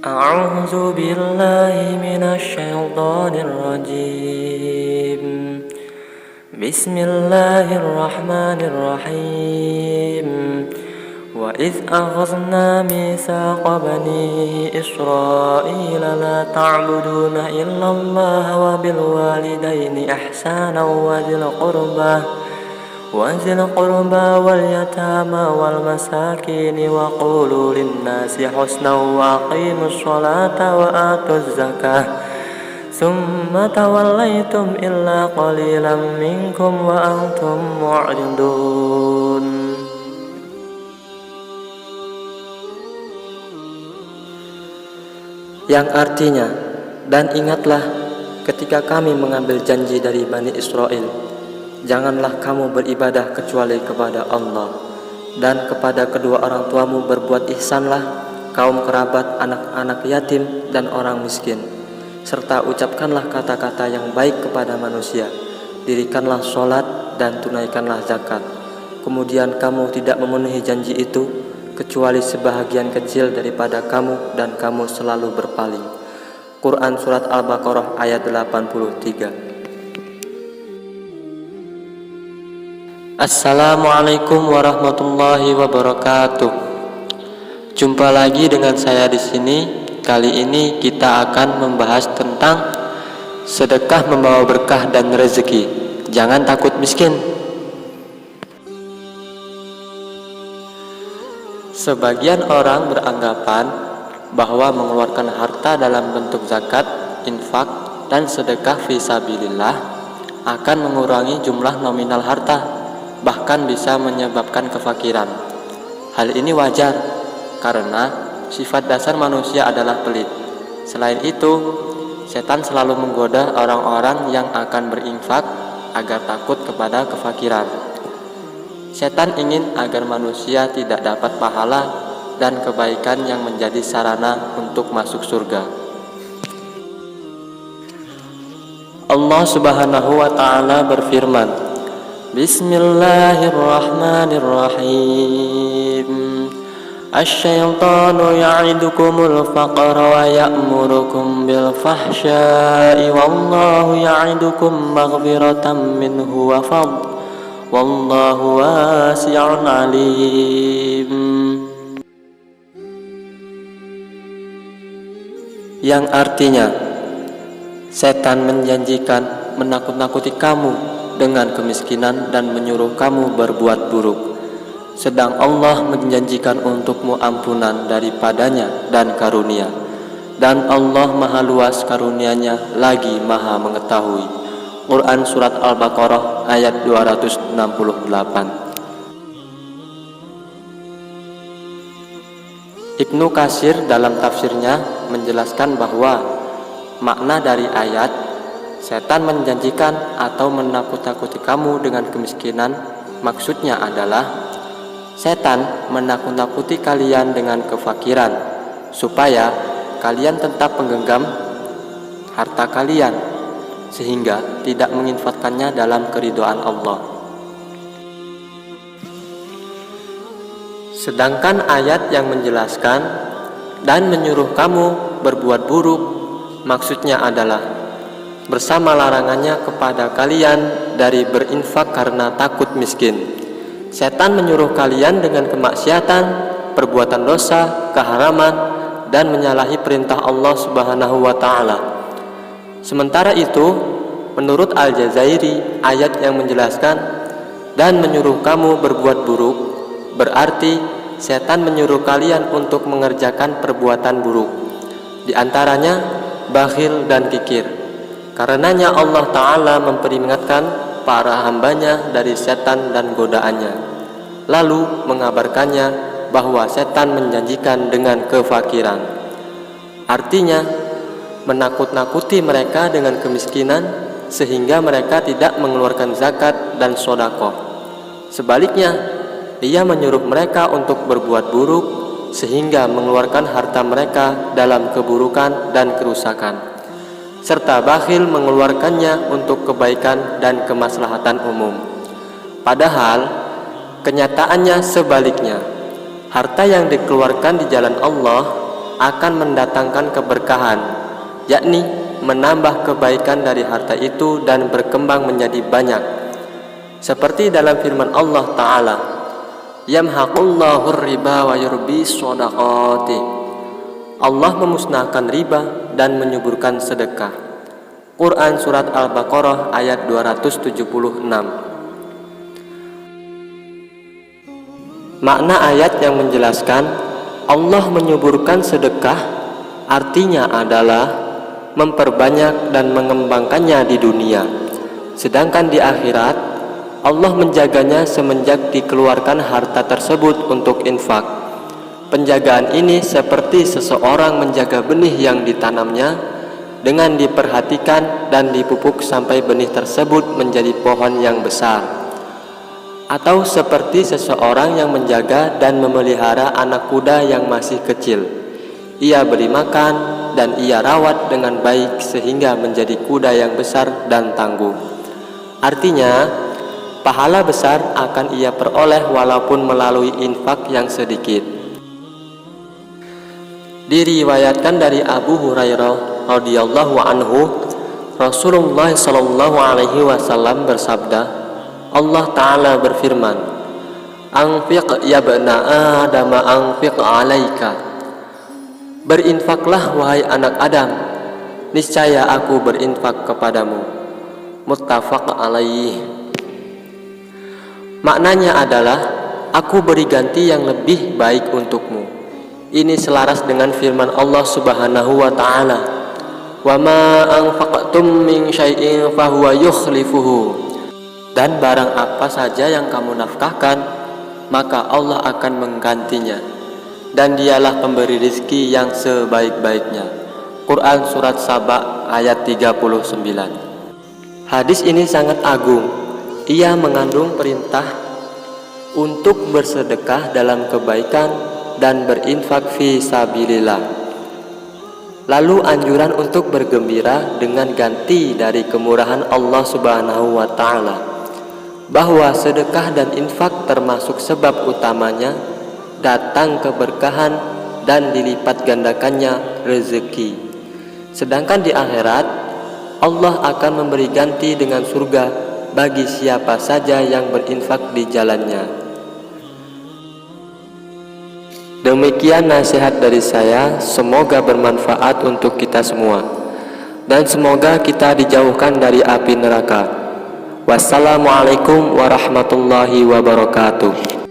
أعوذ بالله من الشيطان الرجيم بسم الله الرحمن الرحيم وإذ أخذنا ميثاق بني إسرائيل لا تعبدون إلا الله وبالوالدين إحسانا وذي القربى واليتامى والمساكين وقولوا للناس حسنا وأقيموا الصلاة وآتوا الزكاة ثم توليتم إلا قليلا منكم وأنتم معرضون. Yang artinya, dan ingatlah ketika kami mengambil janji dari Bani Israel, janganlah kamu beribadah kecuali kepada Allah, dan kepada kedua orang tuamu berbuat ihsanlah, kaum kerabat, anak-anak yatim, dan orang miskin, serta ucapkanlah kata-kata yang baik kepada manusia, dirikanlah sholat dan tunaikanlah zakat. Kemudian kamu tidak memenuhi janji itu kecuali sebahagian kecil daripada kamu, dan kamu selalu berpaling. Quran Surat Al-Baqarah ayat 83. Assalamualaikum warahmatullahi wabarakatuh. Jumpa lagi dengan saya di sini. Kali ini kita akan membahas tentang sedekah membawa berkah dan rezeki. Jangan takut miskin. Sebagian orang beranggapan bahwa mengeluarkan harta dalam bentuk zakat, infak, dan sedekah fisabilillah akan mengurangi jumlah nominal harta, bahkan bisa menyebabkan kefakiran. Hal ini wajar karena sifat dasar manusia adalah pelit. Selain itu, setan selalu menggoda orang-orang yang akan berinfak agar takut kepada kefakiran. Setan ingin agar manusia tidak dapat pahala dan kebaikan yang menjadi sarana untuk masuk surga. Allah Subhanahu wa Ta'ala berfirman, Bismillahirrahmanirrahim. Asy-syaitanu ya'idukumul faqra wa ya'murukum bil fahsya'i wallahu ya'idukum maghfiratan minhu wa fadl. Wallahu wasi'un alim. Yang artinya, setan menjanjikan menakut-nakuti kamu dengan kemiskinan dan menyuruh kamu berbuat buruk, sedang Allah menjanjikan untukmu ampunan daripadanya dan karunia, dan Allah maha luas karunia-Nya lagi maha mengetahui. Quran Surat Al-Baqarah ayat 268. Ibnu Katsir dalam tafsirnya menjelaskan bahwa makna dari ayat setan menjanjikan atau menakut-nakuti kamu dengan kemiskinan, maksudnya adalah setan menakut-nakuti kalian dengan kefakiran supaya kalian tetap menggenggam harta kalian sehingga tidak menginfakkannya dalam keridhaan Allah. Sedangkan ayat yang menjelaskan dan menyuruh kamu berbuat buruk, maksudnya adalah bersama larangannya kepada kalian dari berinfak karena takut miskin. Setan menyuruh kalian dengan kemaksiatan, perbuatan dosa, keharaman, dan menyalahi perintah Allah Subhanahu wa Ta'ala. Sementara itu, menurut Al-Jazairi, ayat yang menjelaskan dan menyuruh kamu berbuat buruk berarti setan menyuruh kalian untuk mengerjakan perbuatan buruk, di antaranya bakhil dan kikir. Karenanya Allah Ta'ala memperingatkan para hambanya dari setan dan godaannya, lalu mengabarkannya bahwa setan menjanjikan dengan kefakiran. Artinya, menakut-nakuti mereka dengan kemiskinan sehingga mereka tidak mengeluarkan zakat dan sedekah. Sebaliknya, ia menyuruh mereka untuk berbuat buruk sehingga mengeluarkan harta mereka dalam keburukan dan kerusakan, serta bakhil mengeluarkannya untuk kebaikan dan kemaslahatan umum. Padahal kenyataannya sebaliknya. Harta yang dikeluarkan di jalan Allah akan mendatangkan keberkahan, yakni menambah kebaikan dari harta itu dan berkembang menjadi banyak. Seperti dalam firman Allah Ta'ala, yamhaqullahu riba wa yurbi shadaqati. Allah memusnahkan riba dan menyuburkan sedekah. Quran Surat Al-Baqarah ayat 276. Makna ayat yang menjelaskan Allah menyuburkan sedekah artinya adalah memperbanyak dan mengembangkannya di dunia, sedangkan di akhirat Allah menjaganya semenjak dikeluarkan harta tersebut untuk infak. Penjagaan ini seperti seseorang menjaga benih yang ditanamnya dengan diperhatikan dan dipupuk sampai benih tersebut menjadi pohon yang besar. Atau seperti seseorang yang menjaga dan memelihara anak kuda yang masih kecil. Ia beri makan dan ia rawat dengan baik sehingga menjadi kuda yang besar dan tangguh. Artinya, pahala besar akan ia peroleh walaupun melalui infak yang sedikit. Diriwayatkan dari Abu Hurairah radhiyallahu anhu, Rasulullah sallallahu alaihi wasallam bersabda, Allah Ta'ala berfirman, Anfiq ya bana Adam anfiq alaika. Berinfaklah wahai anak Adam, niscaya aku berinfak kepadamu. Muttafaq alaih. Maknanya adalah, aku beri ganti yang lebih baik untukmu. Ini selaras dengan firman Allah Subhanahu wa Ta'ala, wa ma anfaqtum min syai'in fahuwa yukhlifuhu. Dan barang apa saja yang kamu nafkahkan, maka Allah akan menggantinya, dan dialah pemberi rizki yang sebaik-baiknya. Quran Surat Saba ayat 39. Hadis ini sangat agung. Ia mengandung perintah untuk bersedekah dalam kebaikan dan berinfak fi sabilillah. Lalu anjuran untuk bergembira dengan ganti dari kemurahan Allah Subhanahu wa Ta'ala, bahwa sedekah dan infak termasuk sebab utamanya datang keberkahan dan dilipat gandakannya rezeki. Sedangkan di akhirat Allah akan memberi ganti dengan surga bagi siapa saja yang berinfak di jalannya. Demikian nasihat dari saya, semoga bermanfaat untuk kita semua, dan semoga kita dijauhkan dari api neraka. Wassalamualaikum warahmatullahi wabarakatuh.